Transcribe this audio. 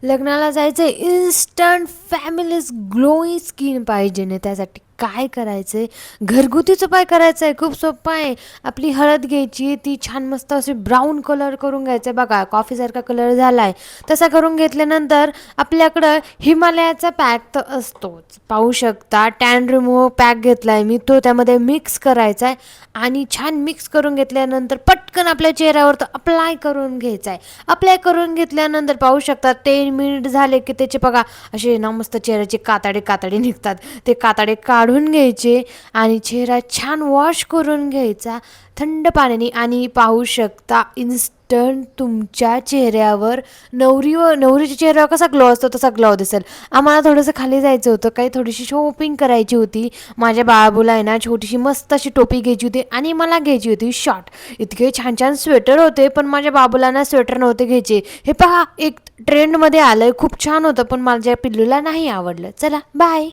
लग्नाला जायचं आहे, इन्स्टंट फॅमिलीज ग्लोई स्किन पाहिजे ना, त्यासाठी काय करायचं आहे, घरगुतीच उपाय करायचा आहे. खूप सोपं आहे. आपली हळद घ्यायची, ती छान मस्त अशी ब्राऊन कलर करून घ्यायचा आहे. बघा कॉफीसारखा कलर झाला आहे, तसा करून घेतल्यानंतर आपल्याकडं हिमालयाचा पॅक तर असतोच. पाहू शकता टॅन रिमूव्ह पॅक घेतला आहे मी, तो त्यामध्ये मिक्स करायचा आहे आणि छान मिक्स करून घेतल्यानंतर पटकन आपल्या चेहऱ्यावर तो अप्लाय करून घ्यायचा आहे. अप्लाय करून घेतल्यानंतर पाहू शकता 10 मिनिट झाले की त्याचे बघा असे ना मस्त चेहऱ्याचे कातडे कातडे निघतात. ते कातडे काढून घ्यायचे आणि चेहरा छान वॉश करून घ्यायचा थंड पाण्याने आणि पाहू शकता इन्स्टंट तुमच्या चेहऱ्यावर नवरीच्या चेहऱ्यावर कसा ग्लो असतो तसा ग्लो दिसेल. आम्हाला थोडंसं खाली जायचं होतं, काही थोडीशी शॉपिंग करायची होती. माझ्या बाळाबूला आहे ना छोटीशी मस्त अशी टोपी घ्यायची होती आणि मला घ्यायची होती शॉर्ट. इतके छान छान स्वेटर होते, पण माझ्या बाबूला ना स्वेटर नव्हते घ्यायचे. हे पहा एक ट्रेंडमध्ये आलंय, खूप छान होतं, पण माझ्या पिल्लूला नाही आवडलं. चला बाय.